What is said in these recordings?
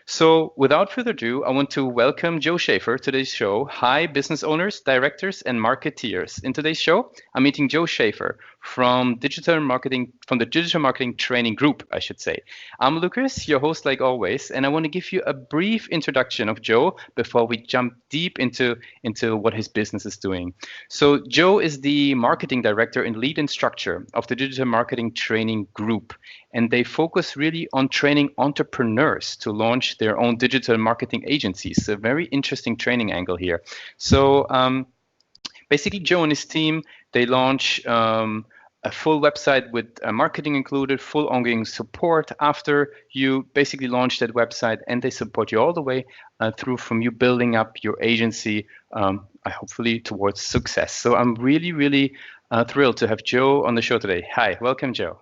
So, without further ado, I want to welcome Joe Schaefer to today's show. Hi, business owners, directors, and marketeers. In today's show, I'm meeting Joe Schaefer from the Digital Marketing Training Group, I should say. I'm Lucas, your host, like always, and I want to give you a brief introduction of Joe before we jump deep into what his business is doing. So, Joe is the marketing director and lead instructor of the Digital Marketing Training Group, and they focus really on training entrepreneurs to launch their own digital marketing agencies. A very interesting training angle here. So basically, Joe and his team, they launch a full website with marketing included, full ongoing support after you basically launch that website, and they support you all the way through from you building up your agency, hopefully towards success. So I'm really thrilled to have Joe on the show today. Hi, welcome, Joe.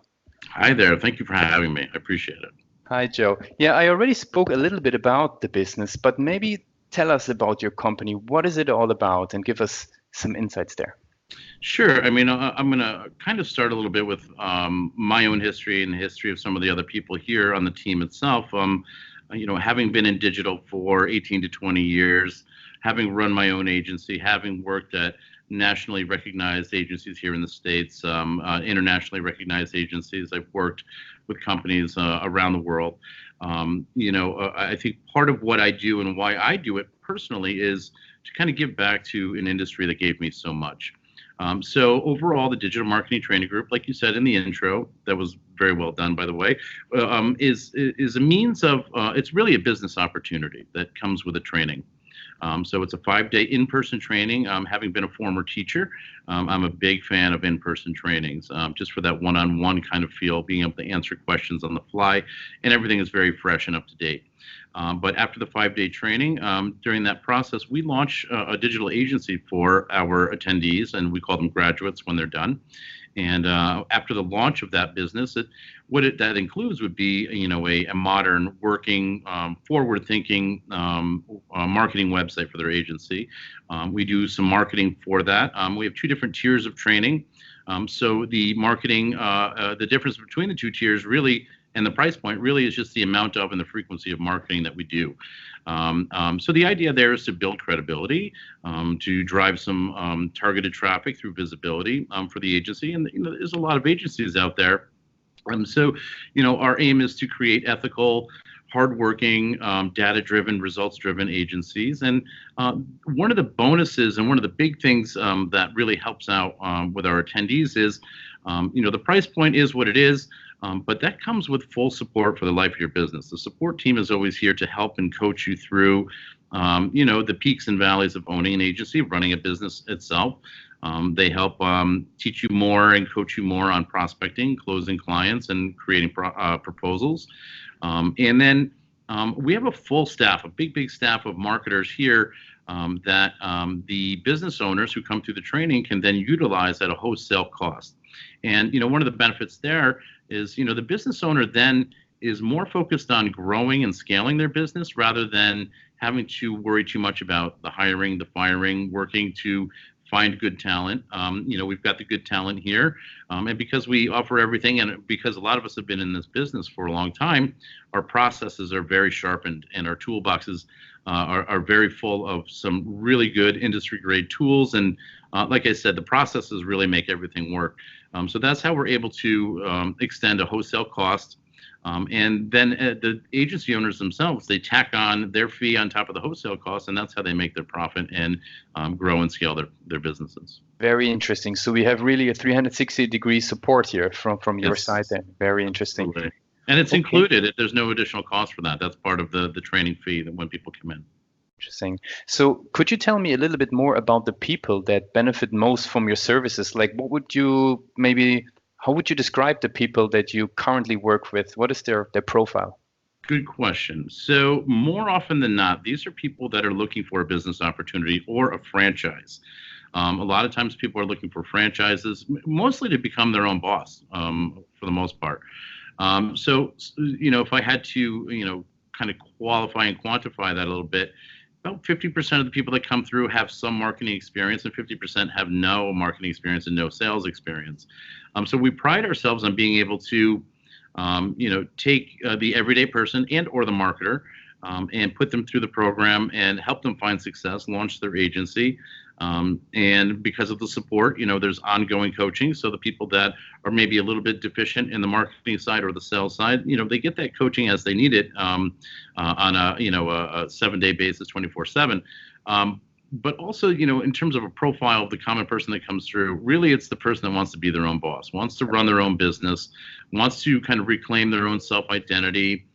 Hi there. Thank you for having me. I appreciate it. Hi, Joe. Yeah, I already spoke a little bit about the business, but maybe tell us about your company. What is it all about? And give us some insights there. Sure. I mean, I'm going to kind of start a little bit with my own history and the history of some of the other people here on the team itself. Having been in digital for 18 to 20 years, having run my own agency, having worked at nationally recognized agencies here in the States, internationally recognized agencies. I've worked with companies around the world. I think part of what I do and why I do it personally is to kind of give back to an industry that gave me so much. So overall, the Digital Marketing Training Group, like you said in the intro, that was very well done, by the way, is a means of, it's really a business opportunity that comes with a training. So it's a 5-day in-person training. Having been a former teacher, I'm a big fan of in-person trainings, just for that one-on-one kind of feel, being able to answer questions on the fly, and everything is very fresh and up to date. But after the 5-day training, during that process, we launch a digital agency for our attendees, and we call them graduates when they're done. And after the launch of that business, that includes would be, a modern, working, forward-thinking marketing website for their agency. We do some marketing for that. We have 2 different tiers of training. So the marketing, the difference between the 2 tiers really, and the price point really is just the amount of and the frequency of marketing that we do. So the idea there is to build credibility, to drive some targeted traffic through visibility for the agency. And there's a lot of agencies out there. So our aim is to create ethical, hardworking, data-driven, results-driven agencies. And one of the bonuses and one of the big things that really helps out with our attendees is, the price point is what it is. But that comes with full support for the life of your business. The support team is always here to help and coach you through, the peaks and valleys of owning an agency, running a business itself. They help teach you more and coach you more on prospecting, closing clients, and creating proposals. And then we have a full staff, a big staff of marketers here that the business owners who come through the training can then utilize at a wholesale cost. And, one of the benefits there is, the business owner then is more focused on growing and scaling their business rather than having to worry too much about the hiring, the firing, working to find good talent. We've got the good talent here. And because we offer everything, and because a lot of us have been in this business for a long time, our processes are very sharpened, and our toolboxes are very full of some really good industry-grade tools. And like I said, the processes really make everything work. So that's how we're able to extend a wholesale cost. And then the agency owners themselves, they tack on their fee on top of the wholesale cost, and that's how they make their profit and grow and scale their businesses. Very interesting. So we have really a 360-degree support here from your side there. Very interesting. Absolutely. And it's included. There's no additional cost for that. That's part of the training fee that when people come in. Interesting. So could you tell me a little bit more about the people that benefit most from your services? Like, how would you describe the people that you currently work with? What is their profile? Good question. So more often than not, these are people that are looking for a business opportunity or a franchise. A lot of times people are looking for franchises, mostly to become their own boss, for the most part. So, if I had to, kind of qualify and quantify that a little bit, about 50% of the people that come through have some marketing experience, and 50% have no marketing experience and no sales experience. So we pride ourselves on being able to, take the everyday person and or the marketer and put them through the program and help them find success, launch their agency. And because of the support, there's ongoing coaching. So the people that are maybe a little bit deficient in the marketing side or the sales side, they get that coaching as they need it on a 7-day basis, 24/7. But also, in terms of a profile of the common person that comes through, really it's the person that wants to be their own boss, wants to run their own business, wants to kind of reclaim their own self-identity.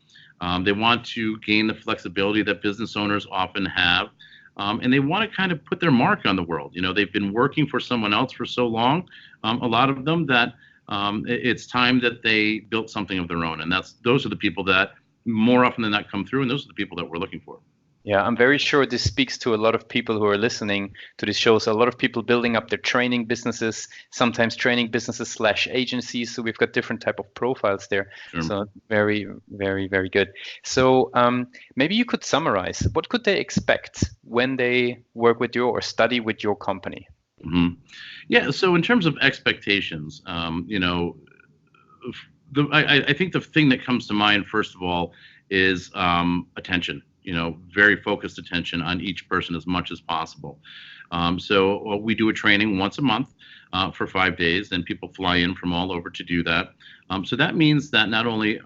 They want to gain the flexibility that business owners often have. And they want to kind of put their mark on the world. They've been working for someone else for so long, a lot of them, that it's time that they built something of their own. And those are the people that more often than not come through, and those are the people that we're looking for. Yeah, I'm very sure this speaks to a lot of people who are listening to this show. So a lot of people building up their training businesses, sometimes training businesses / agencies. So we've got different type of profiles there. Sure. So very, very, very good. So maybe you could summarize, what could they expect when they work with you or study with your company? Mm-hmm. Yeah, so in terms of expectations, I think the thing that comes to mind, first of all, is attention. Very focused attention on each person as much as possible. So we do a training once a month for 5 days, and people fly in from all over to do that. So that means that not only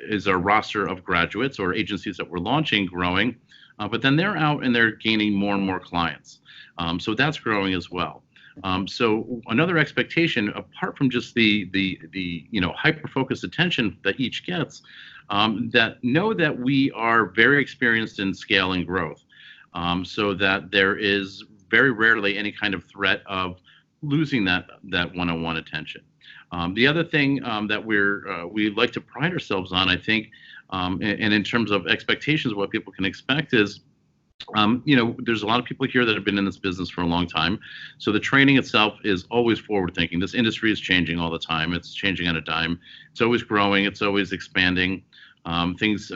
is our roster of graduates or agencies that we're launching growing, but then they're out and they're gaining more and more clients. So that's growing as well. So another expectation, apart from just the hyper-focused attention that each gets, that we are very experienced in scale and growth, so that there is very rarely any kind of threat of losing that one-on-one attention. The other thing that we like to pride ourselves on, I think, and in terms of expectations, what people can expect is, there's a lot of people here that have been in this business for a long time. So the training itself is always forward thinking. This industry is changing all the time. It's changing on a dime. It's always growing. It's always expanding. Things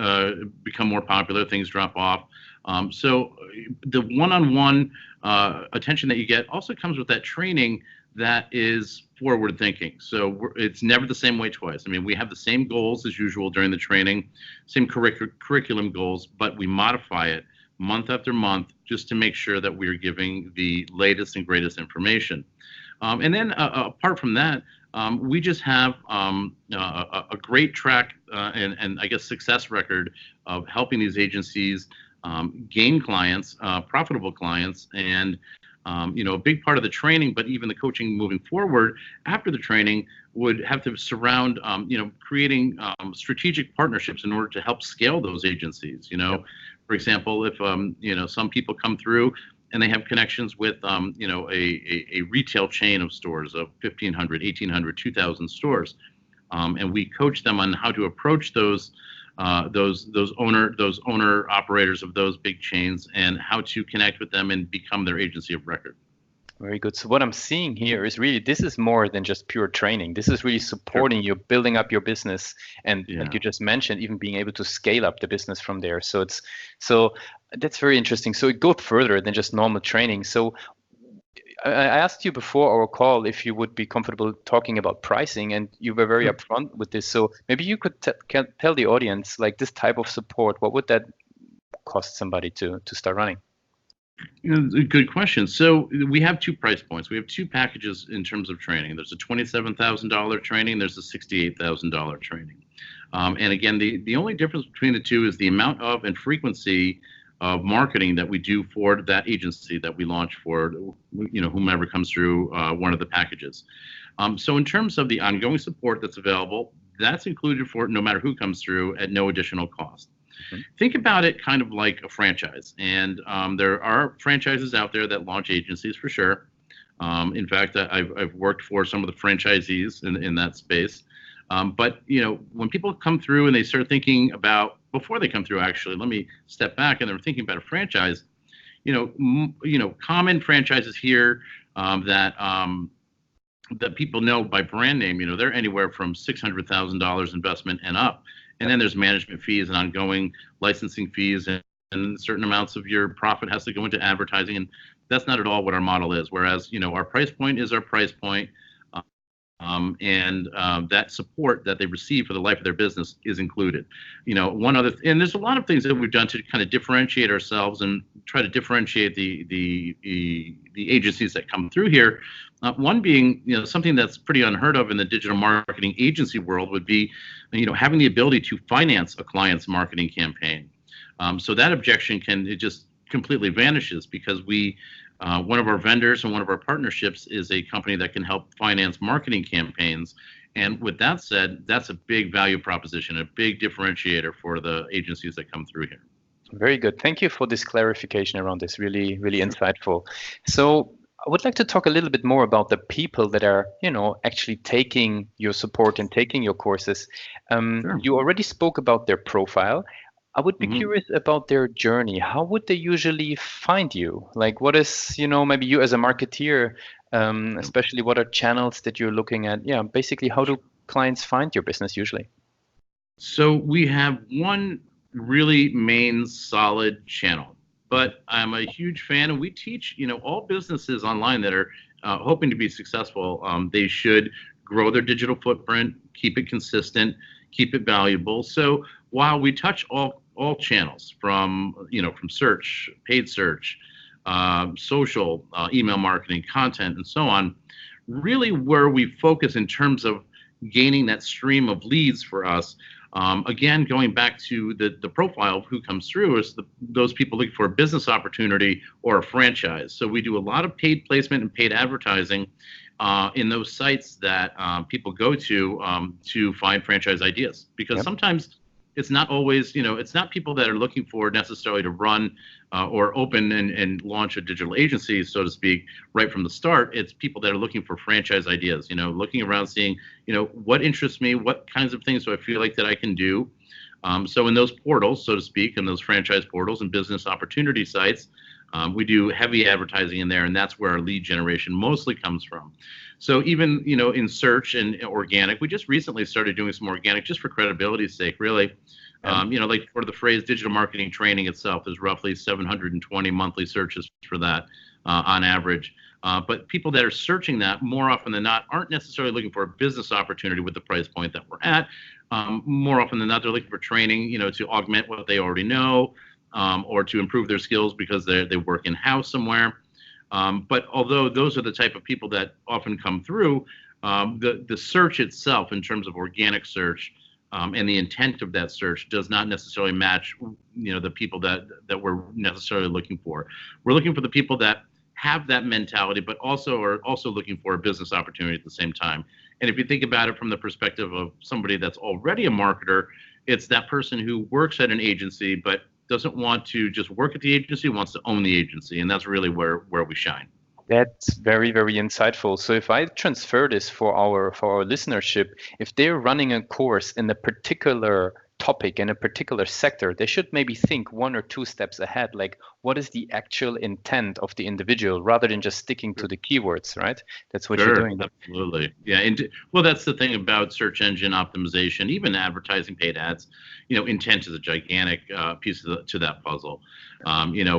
become more popular. Things drop off. So the one-on-one attention that you get also comes with that training that is forward thinking. So it's never the same way twice. I mean, we have the same goals as usual during the training, same curriculum goals, but we modify it month after month just to make sure that we're giving the latest and greatest information. And then apart from that, we just have a great track and I guess success record of helping these agencies gain clients, profitable clients, and a big part of the training, but even the coaching moving forward after the training would have to surround, creating strategig partnerships in order to help scale those agencies. For example, if some people come through and they have connections with a retail chain of stores of 1,500, 1,800, 2,000 stores, and we coach them on how to approach those owner operators of those big chains and how to connect with them and become their agency of record. Very good. So what I'm seeing here is really, this is more than just pure training. This is really supporting you, building up your business, and like you just mentioned, even being able to scale up the business from there. So that's very interesting. So it goes further than just normal training. So I asked you before our call if you would be comfortable talking about pricing, and you were very upfront with this. So maybe you could tell the audience, like, this type of support, what would that cost somebody to start running? Good question. So we have 2 price points. We have 2 packages in terms of training. There's a $27,000 training. There's a $68,000 training. And again, the only difference between the two is the amount of and frequency of marketing that we do for that agency that we launch for, whomever comes through one of the packages. So in terms of the ongoing support that's available, that's included for no matter who comes through at no additional cost. Think about it kind of like a franchise, and there are franchises out there that launch agencies for sure. In fact, I've worked for some of the franchisees in that space. But when people come through and they start thinking about, before they come through, actually, let me step back, and they're thinking about a franchise. Common franchises here that people know by brand name. They're anywhere from $600,000 investment and up. And then there's management fees and ongoing licensing fees, and certain amounts of your profit has to go into advertising. And that's not at all what our model is. Whereas, our price point is our price point. that support that they receive for the life of their business is included. One other, and there's a lot of things that we've done to kind of differentiate ourselves and try to differentiate the agencies that come through here. One being, something that's pretty unheard of in the digital marketing agency world would be, having the ability to finance a client's marketing campaign. So that objection it just completely vanishes because one of our vendors and one of our partnerships is a company that can help finance marketing campaigns. And with that said, that's a big value proposition, a big differentiator for the agencies that come through here. Very good. Thank you for this clarification around this. Really, really insightful. So I would like to talk a little bit more about the people that are, actually taking your support and taking your courses. Sure. You already spoke about their profile. I would be curious about their journey. How would they usually find you? Like, what is, maybe you as a marketeer, especially what are channels that you're looking at? Yeah, basically, how do clients find your business usually? So we have one really main solid channel, but I'm a huge fan, and we teach, all businesses online that are hoping to be successful. They should grow their digital footprint, keep it consistent, keep it valuable. So while we touch all channels from search, paid search, social, email marketing, content, and so on, really where we focus in terms of gaining that stream of leads for us. Again, going back to the profile of who comes through is those people looking for a business opportunity or a franchise. So we do a lot of paid placement and paid advertising in those sites that people go to find franchise ideas. Because sometimes it's not always, it's not people that are looking for necessarily to run or open and launch a digital agency, so to speak, right from the start. It's people that are looking for franchise ideas, looking around, seeing, what interests me, what kinds of things do I feel like that I can do. So in those portals, so to speak, in those franchise portals and business opportunity sites, we do heavy advertising in there, and that's where our lead generation mostly comes from. So even, in search and organic, we just recently started doing some organic just for credibility's sake, really. Like for the phrase digital marketing training itself, there's roughly 720 monthly searches for that on average. But people that are searching that more often than not aren't necessarily looking for a business opportunity with the price point that we're at. More often than not, they're looking for training, to augment what they already know, or to improve their skills because they work in-house somewhere. But although those are the type of people that often come through, the search itself in terms of organic search and the intent of that search does not necessarily match, the people that we're necessarily looking for. We're looking for the people that have that mentality, but are also looking for a business opportunity at the same time. And if you think about it from the perspective of somebody that's already a marketer, it's that person who works at an agency, but doesn't want to just work at the agency, wants to own the agency. And that's really where we shine. That's very, very insightful. So if I transfer this for our listenership, if they're running a course in a particular topic in a particular sector, they should maybe think 1 or 2 steps ahead, like what is the actual intent of the individual rather than just sticking to the keywords, right? That's what you're doing. Absolutely. Yeah. And well, that's the thing about search engine optimization, even advertising, paid ads, intent is a gigantic piece to that puzzle.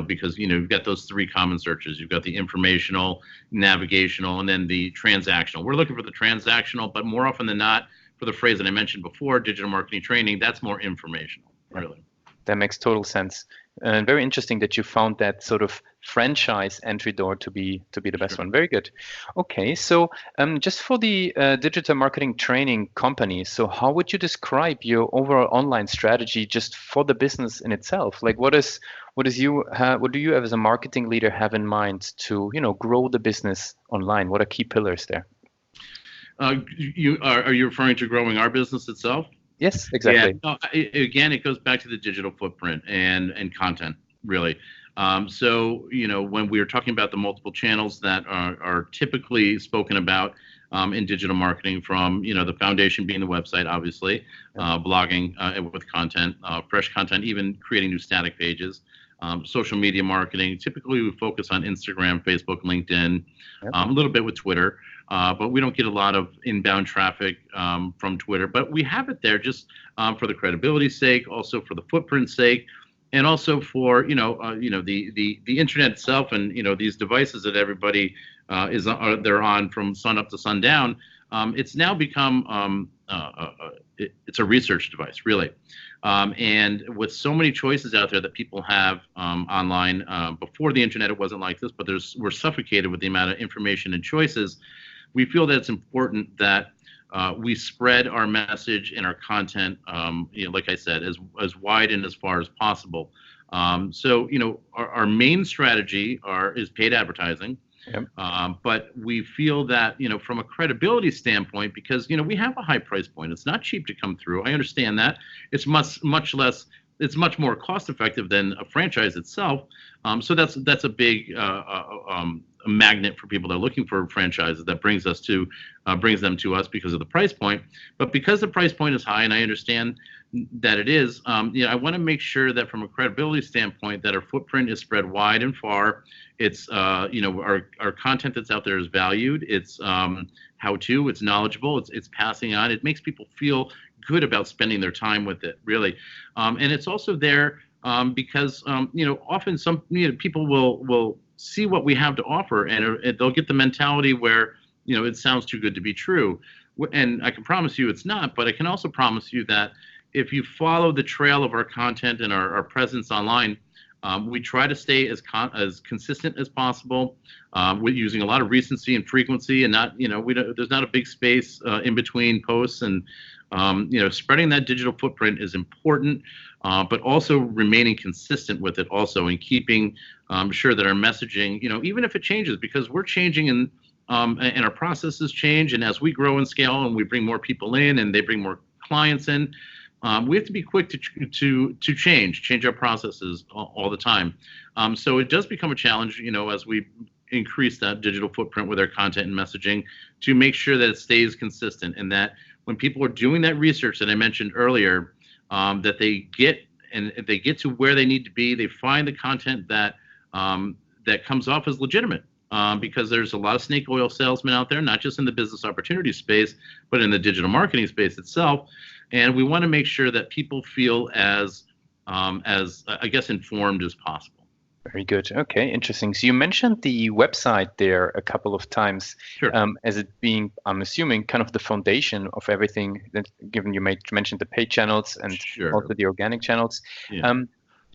Because, you've got those 3 common searches. You've got the informational, navigational, and then the transactional. We're looking for the transactional, but more often than not, for the phrase that I mentioned before, digital marketing training, that's more informational, really. That makes total sense. And very interesting that you found that sort of franchise entry door to be the best one. Very good. Okay, so just for the digital marketing training company, so how would you describe your overall online strategy just for the business in itself? Like what do you as a marketing leader have in mind to grow the business online? What are key pillars there? Are you referring to growing our business itself? Yes, exactly. Yeah. Again, it goes back to the digital footprint and content, really. So, when we're talking about the multiple channels that are typically spoken about in digital marketing, from, the foundation being the website, obviously, blogging with content, fresh content, even creating new static pages, social media marketing. Typically, we focus on Instagram, Facebook, LinkedIn, a little bit with Twitter. But we don't get a lot of inbound traffic from Twitter. But we have it there just for the credibility's sake, also for the footprint's sake, and also for the internet itself, and these devices that everybody they're on from sun up to sundown. it's now become it's a research device, really. And with so many choices out there that people have online, before the internet, it wasn't like this, but we're suffocated with the amount of information and choices. We feel that it's important that we spread our message and our content, like I said, as wide and as far as possible. So, our main strategy is paid advertising. Yep. But we feel that, from a credibility standpoint, because, we have a high price point, it's not cheap to come through. I understand that. It's much less, it's much more cost effective than a franchise itself. So that's a big a magnet for people that are looking for franchises, that brings them to us because of the price point. But because the price point is high, and I understand that it is, I want to make sure that from a credibility standpoint, that our footprint is spread wide and far. It's our content that's out there is valued. It's how-to. It's knowledgeable. It's passing on. It makes people feel good about spending their time with it, really. And it's also there because often some people will see what we have to offer, and they'll get the mentality where it sounds too good to be true. And I can promise you it's not, but I can also promise you that if you follow the trail of our content and our presence online, we try to stay as consistent as possible, with using a lot of recency and frequency, and not there's not a big space in between posts, and spreading that digital footprint is important, but also remaining consistent with it also, and keeping sure that our messaging, even if it changes, because we're changing and our processes change, and as we grow and scale and we bring more people in and they bring more clients in, we have to be quick to change our processes all the time. So it does become a challenge, as we increase that digital footprint with our content and messaging, to make sure that it stays consistent, and that when people are doing that research that I mentioned earlier, that they get to where they need to be, they find the content that comes off as legitimate. Because there's a lot of snake oil salesmen out there, not just in the business opportunity space, but in the digital marketing space itself. And we want to make sure that people feel as I guess, informed as possible. Very good. Okay, interesting. So you mentioned the website there a couple of times, Sure. As it being, I'm assuming, kind of the foundation of everything. That, given you mentioned the paid channels and Sure. also the organic channels. Yeah.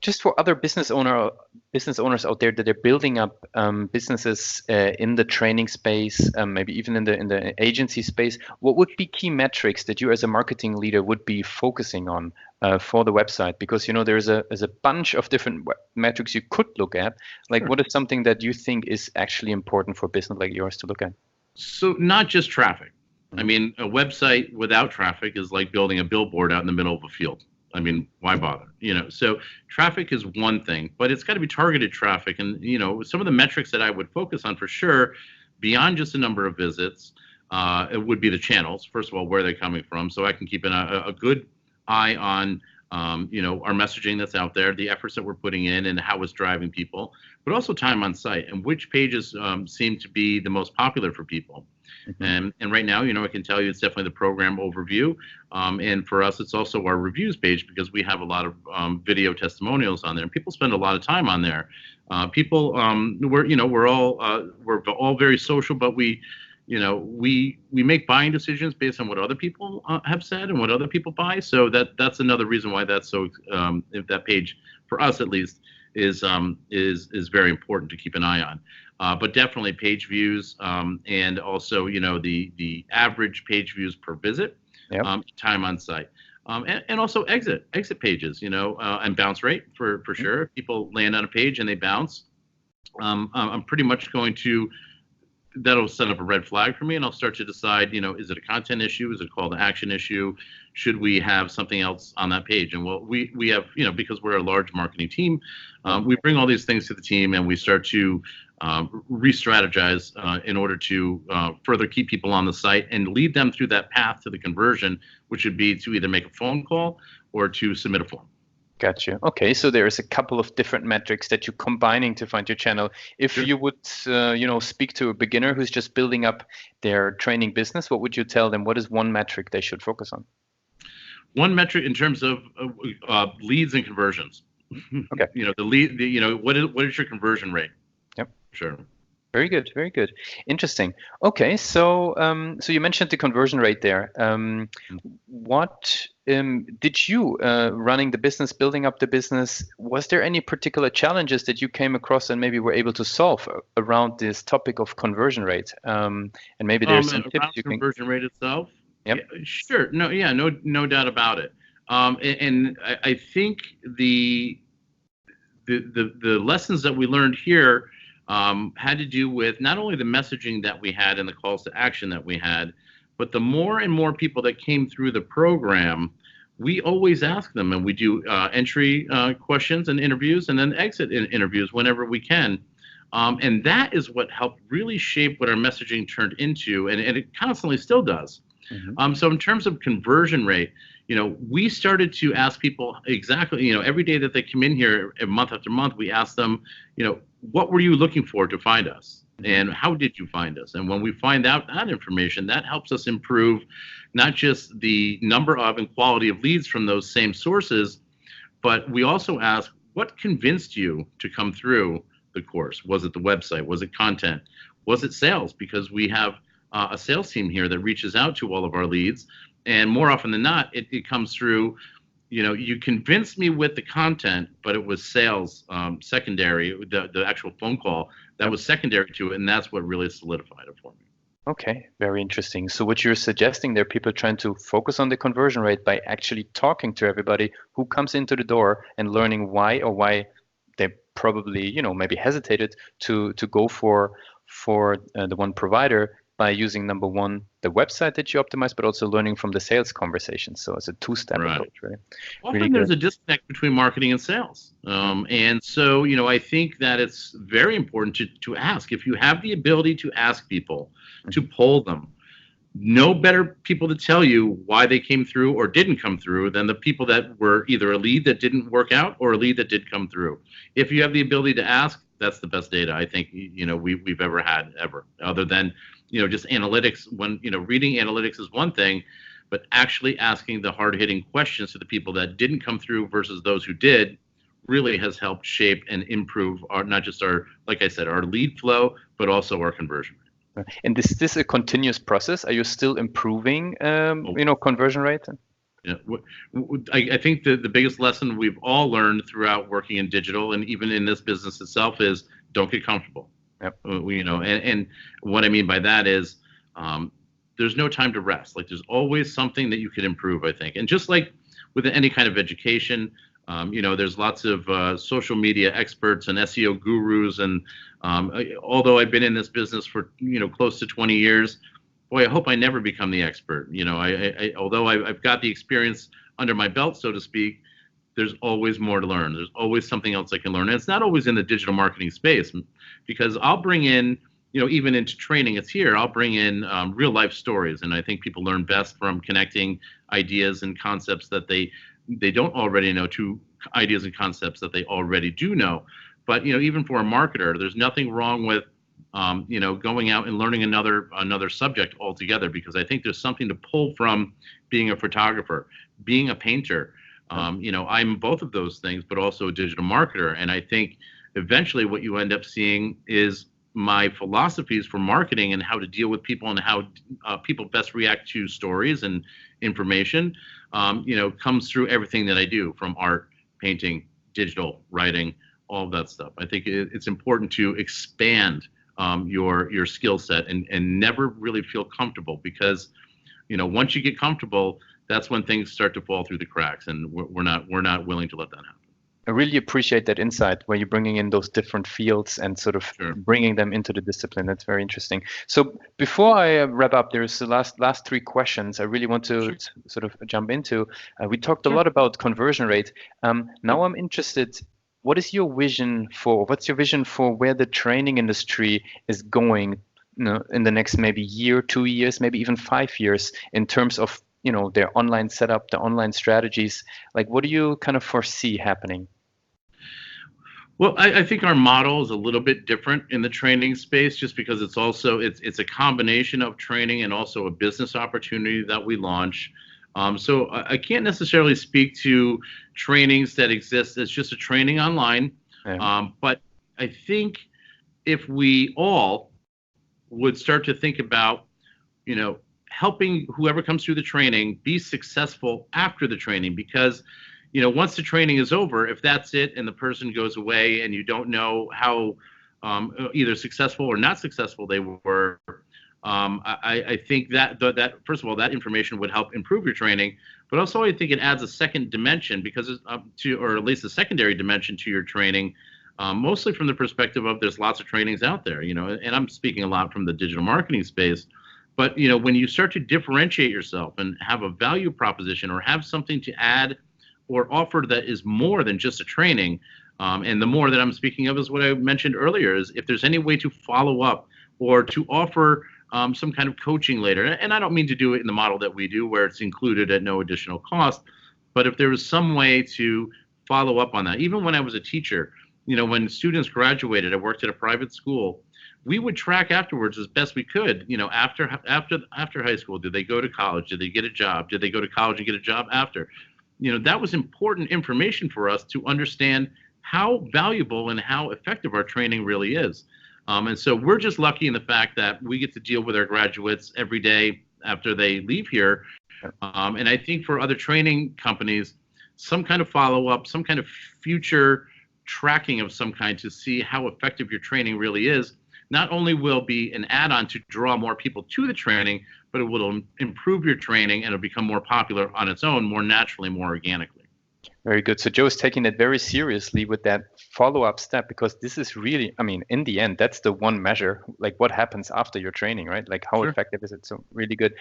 Just for other business owners out there that are building up businesses in the training space, maybe even in the agency space, what would be key metrics that you as a marketing leader would be focusing on for the website? Because there's a bunch of different metrics you could look at. Like, Sure. What is something that you think is actually important for a business like yours to look at? So not just traffic. I mean, a website without traffic is like building a billboard out in the middle of a field. I mean, why bother? So traffic is one thing, but it's got to be targeted traffic. And, some of the metrics that I would focus on for sure, beyond just the number of visits, it would be the channels. First of all, where they're coming from. So I can keep a good eye on, our messaging that's out there, the efforts that we're putting in, and how it's driving people, but also time on site and which pages seem to be the most popular for people. Mm-hmm. And right now, I can tell you it's definitely the program overview. And for us, it's also our reviews page, because we have a lot of video testimonials on there, and people spend a lot of time on there. We're all very social, but we make buying decisions based on what other people have said and what other people buy. So that's another reason why that's so, if that page, for us at least, is very important to keep an eye on. But definitely page views, and also the average page views per visit, Yep. Time on site, and also exit pages, and bounce rate for sure. If people land on a page and they bounce, I'm pretty much going to. That'll set up a red flag for me, and I'll start to decide, is it a content issue? Is it a call to action issue? Should we have something else on that page? And we have, because we're a large marketing team, we bring all these things to the team, and we start to re-strategize in order to further keep people on the site and lead them through that path to the conversion, which would be to either make a phone call or to submit a form. Gotcha. Okay, so there's a couple of different metrics that you're combining to find your channel. If Sure. you would, speak to a beginner who's just building up their training business, what would you tell them? What is one metric they should focus on? One metric in terms of leads and conversions. Okay. What is your conversion rate? Yep. Sure. Very good, very good. Interesting. Okay, so so you mentioned the conversion rate there. What did you running the business, building up the business? Was there any particular challenges that you came across and maybe were able to solve around this topic of conversion rate? And maybe there's some tips Around you can. conversion rate itself, yeah, Yep. sure, no doubt about it. And I think the lessons that we learned here had to do with not only the messaging that we had and the calls to action that we had, but the more and more people that came through the program, we always ask them, and we do entry questions and interviews, and then exit interviews whenever we can. And that is what helped really shape what our messaging turned into, and it constantly still does. Hmm. So in terms of conversion rate, we started to ask people exactly, every day that they come in here, month after month, we ask them, what were you looking for to find us? And how did you find us? And when we find out that information, that helps us improve not just the number of and quality of leads from those same sources, but we also ask, what convinced you to come through the course? Was it the website? Was it content? Was it sales? Because we have a sales team here that reaches out to all of our leads. And more often than not, it comes through, you convinced me with the content, but it was sales secondary, the actual phone call that was secondary to it. And that's what really solidified it for me. Okay, very interesting. So what you're suggesting there, people trying to focus on the conversion rate by actually talking to everybody who comes into the door and learning why they probably, maybe hesitated to go for the one provider by using number one, the website that you optimize, but also learning from the sales conversation. So it's a two-step Right. approach, really. Really Often there's good. a disconnect between marketing and sales. And so, I think that it's very important to ask. If you have the ability to ask people, to poll them, no better people to tell you why they came through or didn't come through than the people that were either a lead that didn't work out or a lead that did come through. If you have the ability to ask, that's the best data I think we've ever had, ever, other than just analytics. When reading analytics is one thing, but actually asking the hard-hitting questions to the people that didn't come through versus those who did really has helped shape and improve our, not just our, like I said, our lead flow, but also our conversion rate. And is this a continuous process? Are you still improving, Oh, conversion rate? yeah. I think the biggest lesson we've all learned throughout working in digital and even in this business itself is don't get comfortable. Yep. And what I mean by that is there's no time to rest. Like there's always something that you could improve, I think. And just like with any kind of education, there's lots of social media experts and SEO gurus. And although I've been in this business for, close to 20 years, boy, I hope I never become the expert. Although I've got the experience under my belt, so to speak, there's always more to learn. There's always something else I can learn. And it's not always in the digital marketing space, because I'll bring in, even into training, it's here, I'll bring in real life stories. And I think people learn best from connecting ideas and concepts that they don't already know to ideas and concepts that they already do know. But, even for a marketer, there's nothing wrong with going out and learning another subject altogether, because I think there's something to pull from being a photographer, being a painter. I'm both of those things, but also a digital marketer. And I think eventually what you end up seeing is my philosophies for marketing and how to deal with people and how people best react to stories and information, comes through everything that I do, from art, painting, digital, writing, all of that stuff. I think it's important to expand your skill set and never really feel comfortable, because once you get comfortable, that's when things start to fall through the cracks, and we're not willing to let that happen. I really appreciate that insight where you're bringing in those different fields and sort of Sure. bringing them into the discipline. That's very interesting. So before I wrap up, there's the last three questions I really want to sort of jump into. We talked a lot about conversion rate. Now I'm interested. What's your vision for where the training industry is going, in the next maybe year, 2 years, maybe even 5 years, in terms of their online setup, the online strategies? Like, what do you kind of foresee happening? Well, I think our model is a little bit different in the training space, just because it's a combination of training and also a business opportunity that we launch. So I can't necessarily speak to trainings that exist as just a training online, Yeah. but I think if we all would start to think about, helping whoever comes through the training be successful after the training. Because, once the training is over, if that's it and the person goes away and you don't know how either successful or not successful they were, I think that first of all, that information would help improve your training, but also I think it adds a second dimension, because or at least a secondary dimension to your training, mostly from the perspective of there's lots of trainings out there, and I'm speaking a lot from the digital marketing space. But when you start to differentiate yourself and have a value proposition or have something to add or offer that is more than just a training, and the more that I'm speaking of is what I mentioned earlier, is if there's any way to follow up or to offer some kind of coaching later. And I don't mean to do it in the model that we do, where it's included at no additional cost, but if there was some way to follow up on that. Even when I was a teacher, when students graduated, I worked at a private school. We would track afterwards as best we could. After high school, did they go to college? Did they get a job? Did they go to college and get a job after? That was important information for us to understand how valuable and how effective our training really is. And so we're just lucky in the fact that we get to deal with our graduates every day after they leave here. And I think for other training companies, some kind of follow-up, some kind of future tracking of some kind to see how effective your training really is, not only will be an add-on to draw more people to the training, but it will improve your training and it'll become more popular on its own, more naturally, more organically. Very good. So Joe's taking it very seriously with that follow-up step, because this is really, in the end, that's the one measure, like what happens after your training, right? Like how Sure. effective is it? So really good.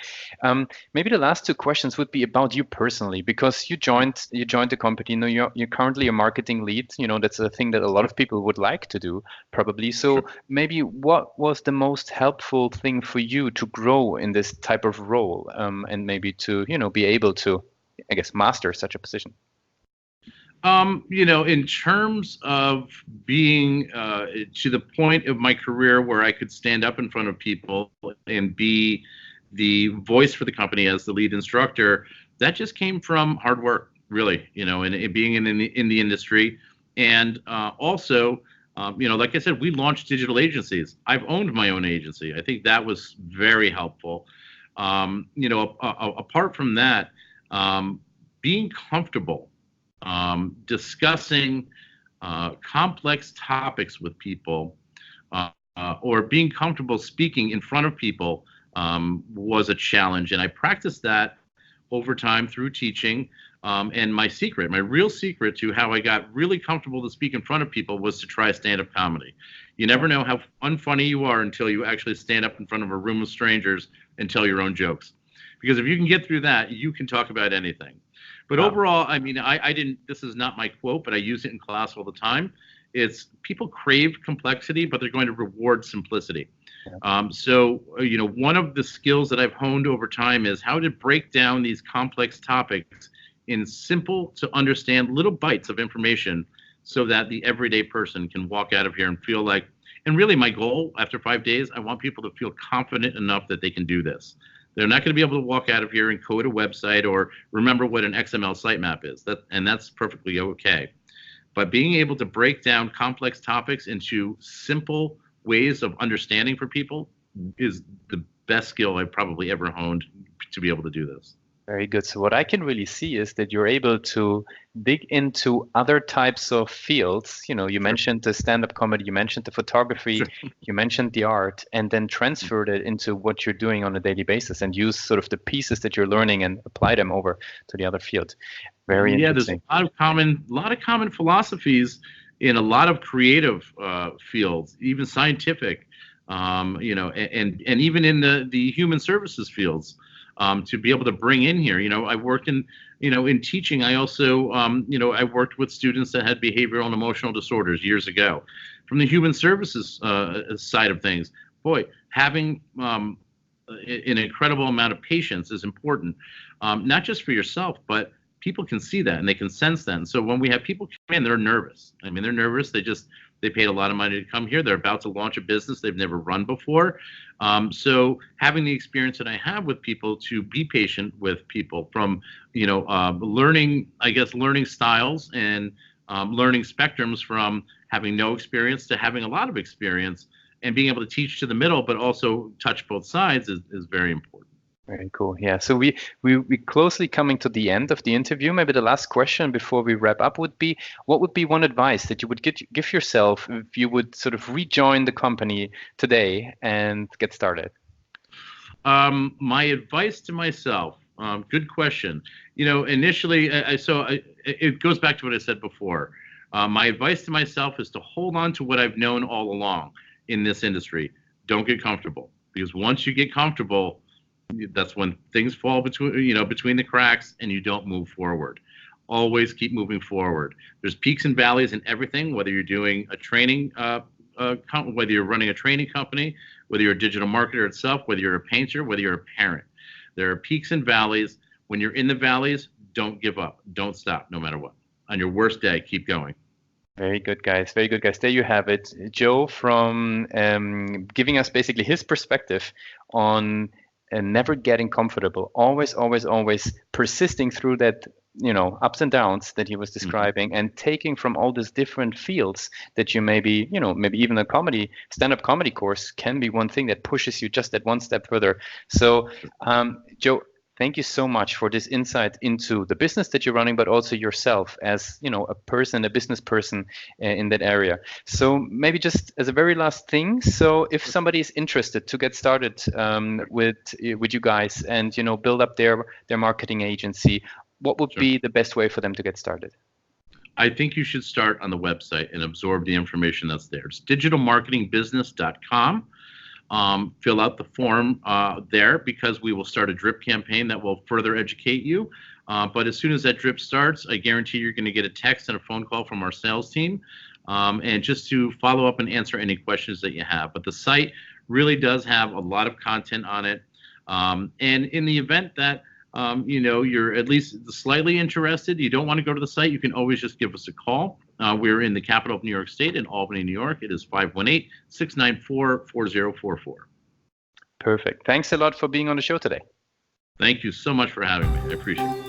Maybe the last two questions would be about you personally, because you joined the company. You're currently a marketing lead. That's a thing that a lot of people would like to do, probably. So Sure. maybe what was the most helpful thing for you to grow in this type of role, and maybe to be able to, I guess, master such a position? In terms of being to the point of my career where I could stand up in front of people and be the voice for the company as the lead instructor, that just came from hard work, really, and being in the industry. And also, like I said, we launched digital agencies. I've owned my own agency. I think that was very helpful. Apart from that, being comfortable discussing complex topics with people, or being comfortable speaking in front of people, was a challenge. And I practiced that over time through teaching. And my real secret to how I got really comfortable to speak in front of people was to try stand-up comedy. You never know how unfunny you are until you actually stand up in front of a room of strangers and tell your own jokes. Because if you can get through that, you can talk about anything. But overall, I didn't, this is not my quote, but I use it in class all the time. It's people crave complexity, but they're going to reward simplicity. So, one of the skills that I've honed over time is how to break down these complex topics in simple to understand little bites of information so that the everyday person can walk out of here and feel like, and really my goal after 5 days, I want people to feel confident enough that they can do this. They're not going to be able to walk out of here and code a website or remember what an XML sitemap is. And that's perfectly okay. But being able to break down complex topics into simple ways of understanding for people is the best skill I've probably ever honed to be able to do this. Very good. So what I can really see is that you're able to dig into other types of fields. You mentioned the stand-up comedy, you mentioned the photography, you mentioned the art, and then transferred it into what you're doing on a daily basis and use sort of the pieces that you're learning and apply them over to the other field. Very interesting. There's a lot of common philosophies in a lot of creative fields, even scientific, and even in the human services fields. To be able to bring in here, I worked in teaching. I also, I worked with students that had behavioral and emotional disorders years ago. From the human services side of things, boy, having an incredible amount of patience is important, not just for yourself, but people can see that and they can sense that. And so when we have people come in, they're nervous. They're nervous. They paid a lot of money to come here. They're about to launch a business they've never run before. So having the experience that I have with people, to be patient with people, from learning styles and learning spectrums from having no experience to having a lot of experience, and being able to teach to the middle, but also touch both sides is very important. Very cool. Yeah. So we closely coming to the end of the interview. Maybe the last question before we wrap up would be, what would be one advice that you would give yourself if you would sort of rejoin the company today and get started? My advice to myself, good question. Initially, it goes back to what I said before. My advice to myself is to hold on to what I've known all along in this industry. Don't get comfortable, because once you get comfortable, that's when things fall between the cracks and you don't move forward. Always keep moving forward. There's peaks and valleys in everything, whether you're doing a training, whether you're running a training company, whether you're a digital marketer itself, whether you're a painter, whether you're a parent. There are peaks and valleys. When you're in the valleys, don't give up. Don't stop, no matter what. On your worst day, keep going. Very good, guys. Very good, guys. There you have it. Joe from giving us basically his perspective on never getting comfortable, always persisting through that, ups and downs that he was describing, and taking from all these different fields that you maybe even a stand-up comedy course can be one thing that pushes you just that one step further. So, Joe, thank you so much for this insight into the business that you're running, but also yourself as, a business person in that area. So maybe just as a very last thing, so if somebody is interested to get started with you guys and, build up their marketing agency, what would be the best way for them to get started? I think you should start on the website and absorb the information that's there. It's digitalmarketingbusiness.com. Fill out the form there, because we will start a drip campaign that will further educate you. But as soon as that drip starts, I guarantee you're going to get a text and a phone call from our sales team, and just to follow up and answer any questions that you have. But the site really does have a lot of content on it. And in the event that you're at least slightly interested, you don't want to go to the site, you can always just give us a call. We're in the capital of New York State, in Albany, New York. It is 518-694-4044. Perfect. Thanks a lot for being on the show today. Thank you so much for having me. I appreciate it.